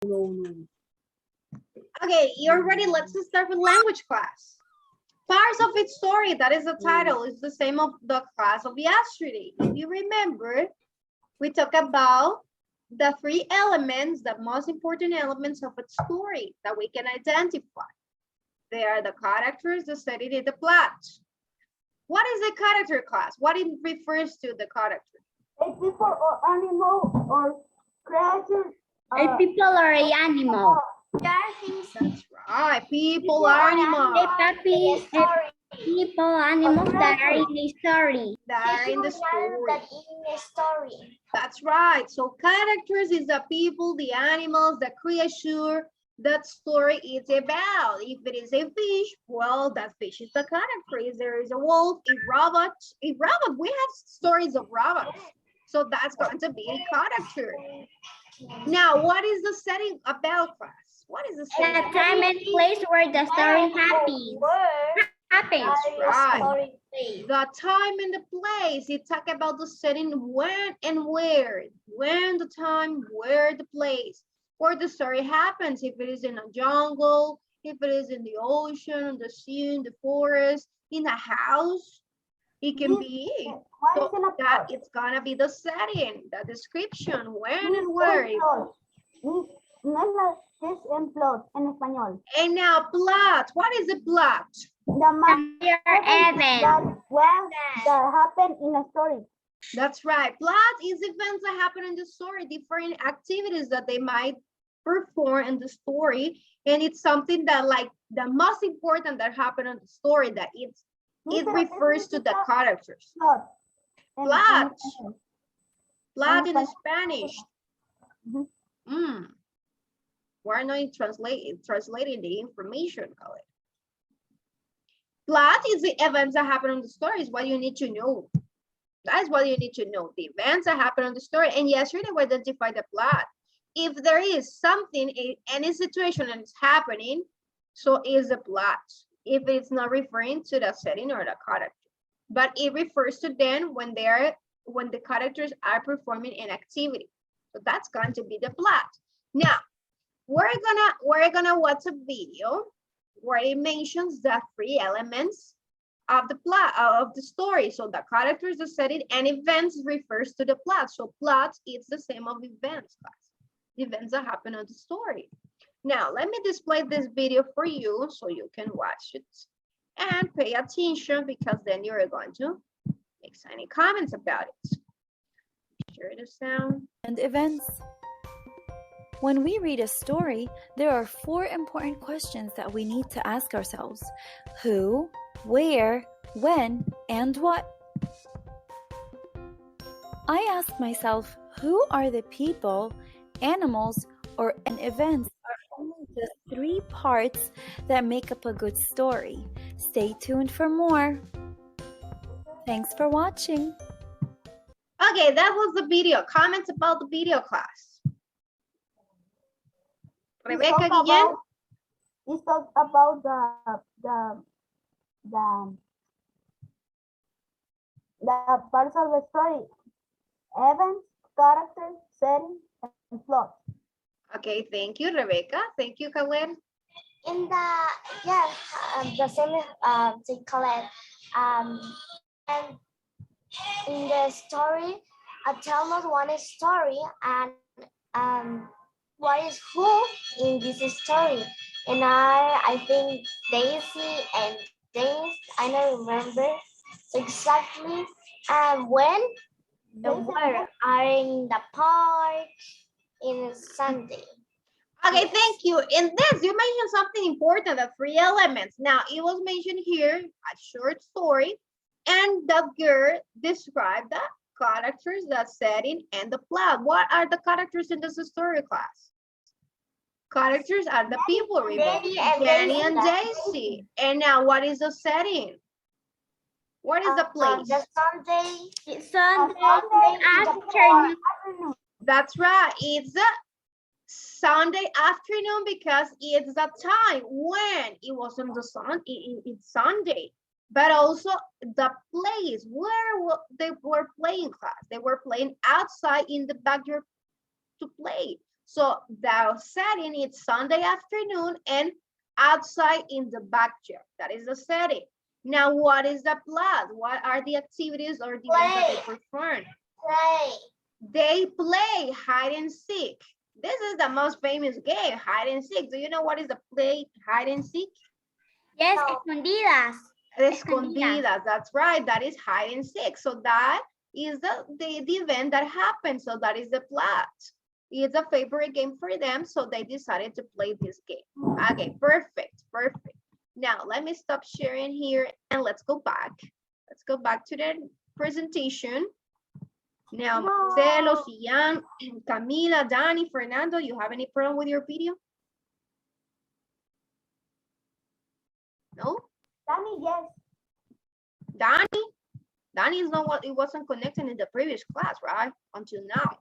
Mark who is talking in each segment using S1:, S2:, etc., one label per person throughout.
S1: Okay, you're ready. Let's start with language class. Parts of its story, that is the title, is the same of the class of yesterday. If you remember, we talked about the three elements, the most important elements of a story that we can identify. They are the characters, the setting, and the plot. What is a character class? What it refers to the character?
S2: A people or animal or creature.
S3: A people or a animal.
S1: That's right. People, animals.
S3: A puppy, people, animals that are in a story.
S1: That are in the story. That's right. So characters is the people, the animals, the creature that story is about. If it is a fish, well, that fish is the character. If there is a wolf, a robot, we have stories of robots. So that's going to be a character. Now, what is the setting about, class? What is the setting?
S3: The time and place where the story happens.
S1: Right. The time and the place. It talk about the setting, when and where. When, the time, where, the place. Where the story happens. If it is in a jungle, if it is in the ocean, the sea, in the forest, in a house, it can be. So that it's gonna be the setting, the description, when and where.
S2: Es en plot en español.
S1: And now plot. What is a plot?
S2: The major
S3: event
S2: that happen in a story.
S1: That's right. Plot is events that happen in the story, different activities that they might perform in the story. And it's something that, like, the most important that happened in the story, that it refers to the characters. Plot. Plot in Spanish. We're not translating the information, Khaled. Plot is the events that happen in the story, is what you need to know. That's what you need to know, the events that happen on the story. And yesterday we identified the plot. If there is something, any situation that is happening, so is the plot. If it's not referring to the setting or the character, but it refers to them when the characters are performing an activity. So that's going to be the plot. Now, we're gonna watch a video where it mentions the three elements of the plot of the story. So the characters, the setting, and events refers to the plot. So plot is the same of events, class. The events that happen on the story. Now let me display this video for you so you can watch it and pay attention, because then you're going to make any comments about it. Share the sound.
S4: And events. When we read a story, there are 4 important questions that we need to ask ourselves: who, where, when, and what. I ask myself, who are the people, animals, or events are only the 3 parts that make up a good story. Stay tuned for more. Thanks for watching.
S1: Okay, that was the video. Comments about the video, class. Rebecca Guillen.
S2: It's about the parts of the story: events, characters, setting, and plot.
S1: Okay, thank you, Rebecca. Thank you, Khaled.
S3: In the same the Colette, and in the story, tell us one story and what is who in this story. And I think Daisy and James, I don't remember exactly. When the where are in the park in Sunday.
S1: Okay, thank you. In this, you mentioned something important, the 3 elements. Now, it was mentioned here, a short story, and the girl described the characters, the setting, and the plot. What are the characters in this story, class? Characters are the people, remember? Jenny and Daisy. And now, what is the setting? What is the place?
S3: The Sunday afternoon.
S1: That's right. It's a Sunday afternoon because it's the time when it wasn't the sun. It's Sunday. But also the place where they were playing, class. They were playing outside in the backyard to play. So the setting is Sunday afternoon and outside in the backyard. That is the setting. Now, what is the plot? What are the activities or the events that they perform?
S3: Play.
S1: They play hide and seek. This is the most famous game, hide and seek. Do you know what is the play hide and seek?
S3: Yes,
S1: No.
S3: escondidas.
S1: Escondidas, that's right. That is hide and seek. So that is the event that happened. So that is the plot. It's a favorite game for them. So they decided to play this game. Okay, perfect, perfect. Now let me stop sharing here and let's go back. Let's go back to the presentation. Now, Marcelo, Sian, Camila, Danny, Fernando, you have any problem with your video? No?
S2: Danny, yes.
S1: Danny is not what it wasn't connected in the previous class, right? Until now.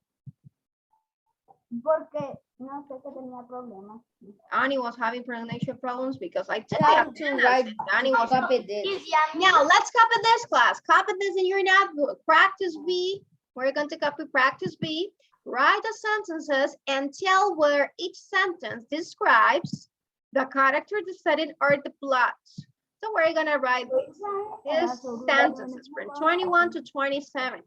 S2: Porque no sé que tenía problemas.
S1: Danny was having pronunciation problems because I took
S5: Have
S1: the
S5: to
S1: attendance
S5: write
S1: and Danny was not.
S5: copy this.
S1: Now let's copy this class. Copy this in your notebook. Practice B. We're going to copy practice B. Write the sentences and tell where each sentence describes the character, the setting, or the plot. So we're gonna write these sentences from 21 to 27.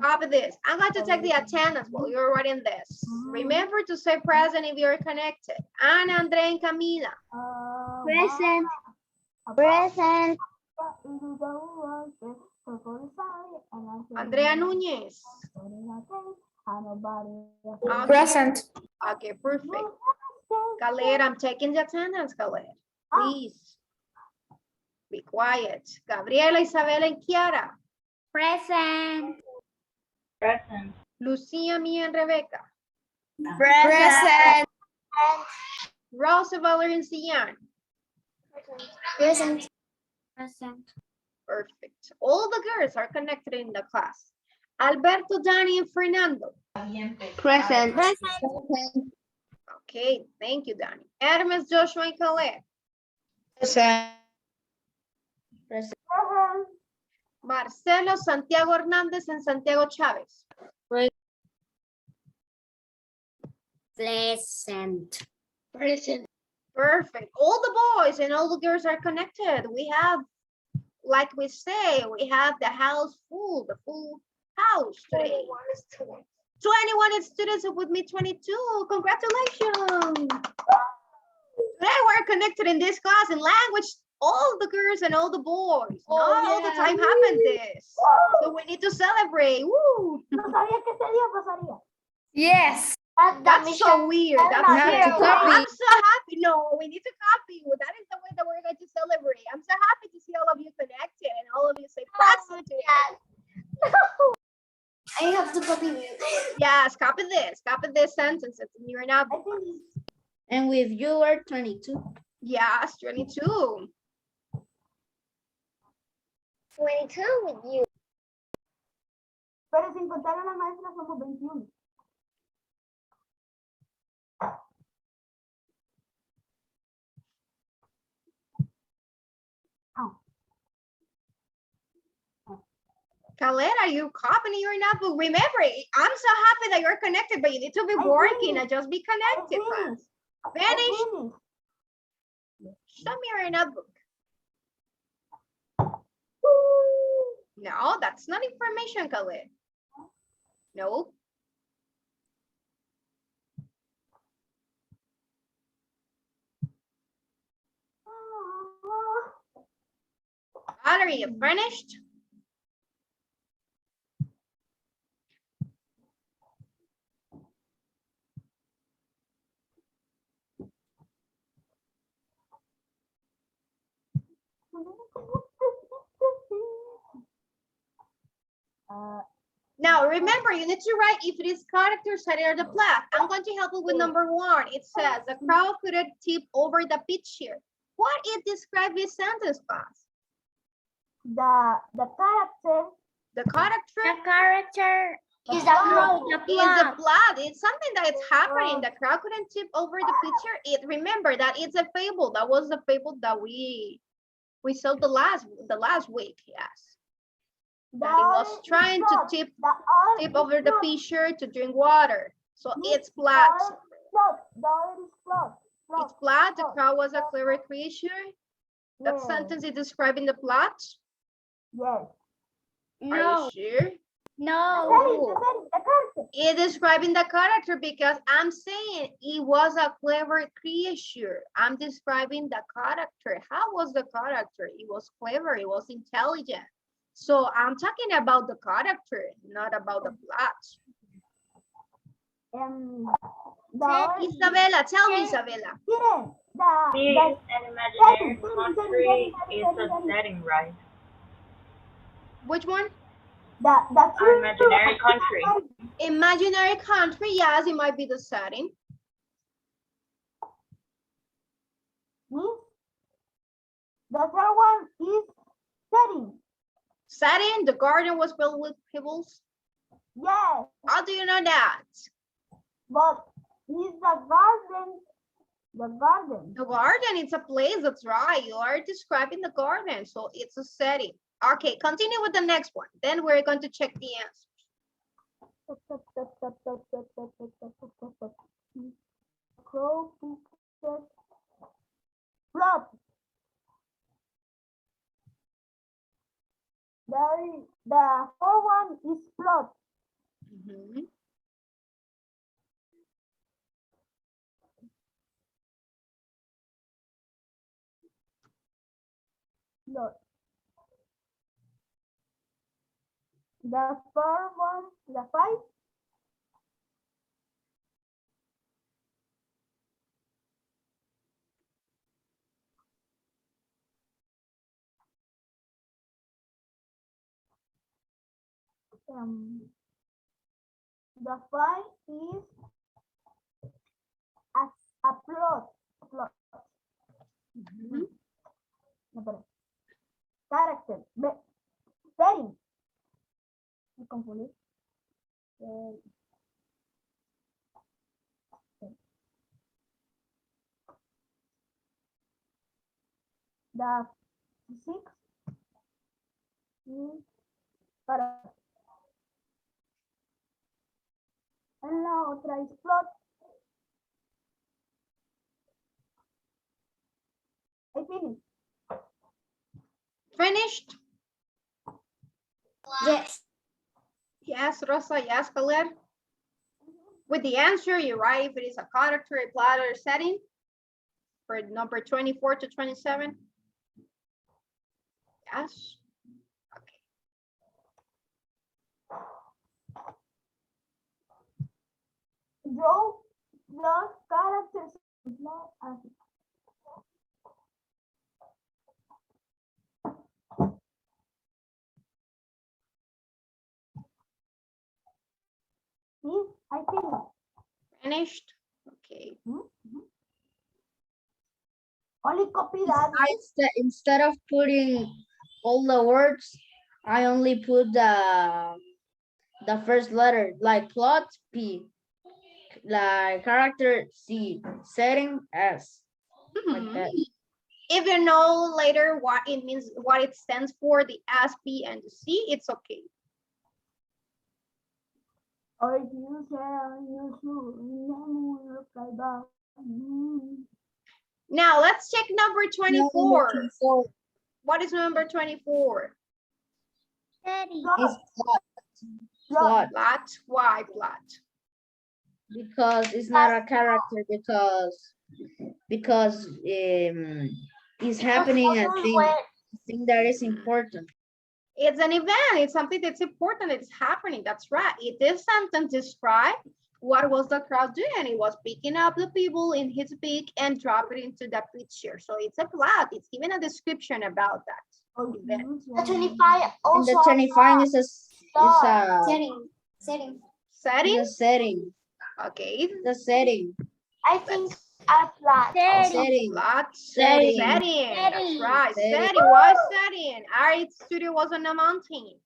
S1: Copy this. I'm going to take the attendance while you're writing this. Remember to say present if you're connected. Ana, Andrea, and Camila.
S3: Present. Present.
S1: Andrea Núñez. Okay.
S5: Present.
S1: Okay, perfect. Khaled, I'm taking the attendance, Khaled. Please. Be quiet. Gabriela, Isabela, and Kiara.
S3: Present.
S5: Present.
S1: Lucia, Mia, and Rebecca.
S5: Present.
S1: Rosa, Valerie, and Sian.
S3: Present. Present.
S1: Perfect. All the girls are connected in the class. Alberto, Danny, and Fernando.
S5: Present.
S1: Okay, thank you, Danny. Hermes, Joshua, and Khaled.
S5: Present.
S1: Marcelo, Santiago Hernández, and Santiago Chavez.
S3: Present.
S5: Present.
S1: Perfect. All the boys and all the girls are connected. We have, like we say, we have the house full, the full house today. 21 students with me, 22. Congratulations. Today we're connected in this class in language. All the girls and all the boys. Not all the time happen this. So we need to celebrate. Woo.
S2: No sabía que ese día pasaría.
S5: Yes.
S1: That's so weird. That's
S5: not
S1: weird.
S5: to copy.
S1: I'm so happy. No, we need to copy. Well, that is the way that we're going to celebrate. I'm so happy to see all of you connected and all of you say present.
S3: I have to copy you.
S1: Yes, copy this. Copy this sentence. It's in your
S2: I
S1: notebook.
S2: think
S5: And with you are 22.
S1: Yes, 22.
S3: 22 with you.
S2: pero sin contar a la maestra somos 21.
S1: Khaled, are you copying your notebook? Remember, I'm so happy that you're connected, but you need to be working and just be connected. Finish. Show me your notebook. No, that's not information, Khaled. No. Valerie, you finished? Now, remember, you need to write if it is character, setting, or the plot. I'm going to help you with number 1. It says, the crowd could tip over the pitch here. What it describes this sentence, class?
S2: The character.
S1: The character
S3: The character is the
S2: plot.
S3: plot.
S1: is the plot. It's something that is happening. The crowd couldn't tip over the picture. Remember that it's a fable. That was the fable that we We saw the last week, yes. That he was trying to tip over the pitcher to drink water. So it's flat. It's flat. The crowd was a clever creature. That sentence is describing the plot.
S2: Yes.
S1: Are you sure?
S3: No.
S1: It's describing the character because I'm saying it was a clever creature. I'm describing the character. How was the character? It was clever. It was intelligent. So I'm talking about the character, not about the plot. Isabella, tell me, Isabella.
S6: An imaginary country is a setting, right?
S1: Which one?
S6: An imaginary country.
S1: Imaginary country, yes, it might be the setting.
S2: The third one is setting.
S1: Setting, the garden was filled with pebbles.
S2: Yes,
S1: How do you know that?
S2: but is the garden. The garden.
S1: The garden, it's a place, that's right. You are describing the garden, so it's a setting. Okay, continue with the next one. Then we're going to check the answer.
S2: Plot. The fourth one is plot.
S1: Mhm.
S2: Plot. The fourth one, the five. The five is a plot. Plot.
S1: Mhm.
S2: No, espera. Character. Setting. Me confundí. The six is para. En la otra es plot. I finished.
S1: Finished?
S3: Yes.
S1: Yes, Rosa, yes, Khaled. With the answer, you're right. If it is a character, a plot, or setting for number 24 to 27. Yes. Okay.
S2: Draw the characters. Yes, I finished.
S1: Finished? Okay.
S2: Only copy that.
S5: Instead of putting all the words, I only put the first letter, like plot P, like character C, setting S, like
S1: Mhm.
S5: that.
S1: If you know later what it means, what it stands for, the S, P, and the C, it's okay.
S2: Or you shall you should like that.
S1: Now let's check number 24.
S5: 24
S1: What is number 24?
S5: is plot
S1: Plot. Why plot?
S5: because it's not a character because it's happening a thing that is important.
S1: It's an event. It's something that's important. It's happening. That's right. This sentence describes what was the crowd doing. It was picking up the people in his beak and drop it into the picture. So it's a plot. It's given a description about that event.
S3: The 25
S5: And
S3: also.
S5: the 25 is a
S3: Setting. Setting.
S1: Setting?
S5: setting.
S1: Okay.
S5: The setting.
S3: I think a plot.
S5: Setting.
S1: Plot.
S5: Setting.
S1: Setting. That's right.
S5: Setting.
S1: Setting. What setting? Our studio was on a mountain.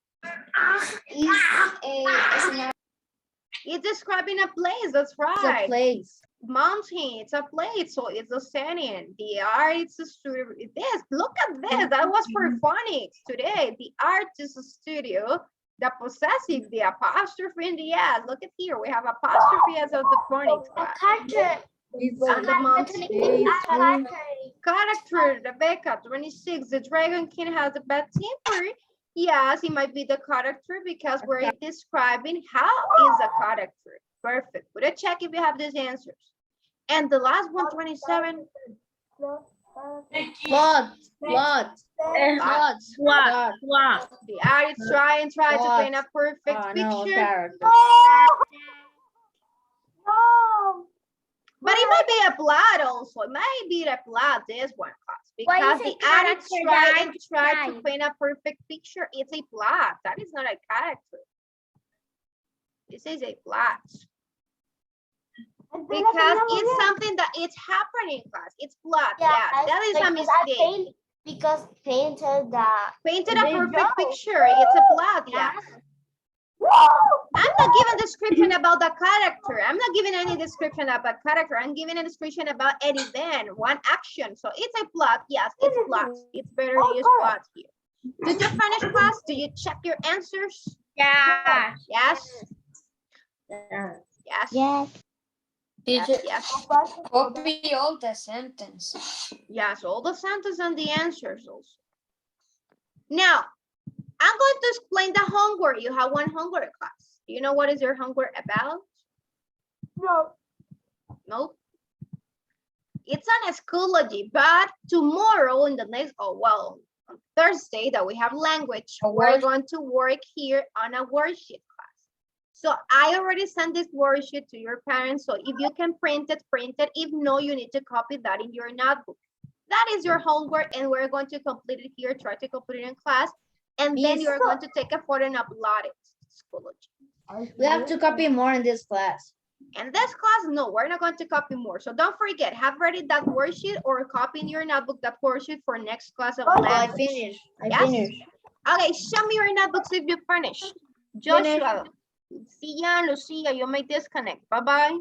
S1: It's describing a place. That's
S5: It's a
S1: right.
S5: place.
S1: mountain, it's a place, so it's a setting. The art, it's a studio. This, look at this, that was for phonics today. The art is a studio. The possessive, the apostrophe in the S. Look at here, we have apostrophe as of the phonics
S3: A
S1: class.
S3: character.
S1: And the mountain. Character, Rebecca, 26. The Dragon King has a bad temper. Yes, it might be the character because we're describing how is a character. Perfect. Put a check if you have these answers. And the last one, 27.
S5: Plot.
S6: Swap.
S1: The artist try to paint a perfect
S5: No,
S1: picture.
S5: character.
S2: No.
S1: But it might be a plot also. It might be a plot, this one class.
S3: Why
S1: Because
S3: is
S1: the
S3: it character
S1: artist try to
S3: described?
S1: paint a perfect picture. It's a plot. That is not a character. This is a plot. Because it's something that it's happening, class. It's plot. Yeah, that is a mistake.
S3: Because painted the.
S1: Painted a perfect picture. It's a plot. Yeah. I'm not giving description about the character. I'm not giving any description about character. I'm giving a description about an event, one action. So it's a plot. Yes, it's plot. It's better to use plot here. Did you finish class? Do you check your answers?
S3: Yeah.
S1: Yes.
S5: Yeah.
S1: Yes.
S3: Yes.
S1: Yes. Yes.
S7: Copy all the sentences.
S1: Yes. All the sentences and the answers also. Now, I'm going to explain the homework. You have one homework class. Do you know what is your homework about?
S2: No.
S1: Nope. It's on Schoology, but tomorrow in the next, on Thursday that we have language, we're going to work here on a worksheet class. So I already sent this worksheet to your parents. So if you can print it, print it. If no, you need to copy that in your notebook. That is your homework and we're going to complete it here, try to complete it in class. And then you're going to take a photo and upload it to Schoology.
S5: We have to copy more in this class.
S1: And this class, no, we're not going to copy more. So don't forget, have ready that worksheet or copy in your notebook that worksheet for next class of language.
S5: I finished.
S1: Okay, show me your notebooks if you finished. Joshua, Lucia, you may disconnect. Bye-bye.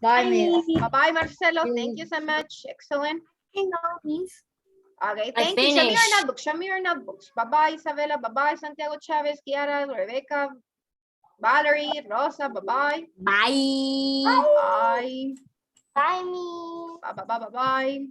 S5: Bye, miss.
S1: Bye-bye, Marcelo. Thank you so much. Excellent. Okay, thank you. Show me your
S7: finished.
S1: notebooks. Show me your notebooks. Bye-bye, Isabela. Bye-bye, Santiago Chavez, Kiara, Rebecca, Valerie, Rosa. Bye-bye.
S7: Bye.
S1: Bye.
S3: Bye, me.
S1: Bye-bye. Bye-bye.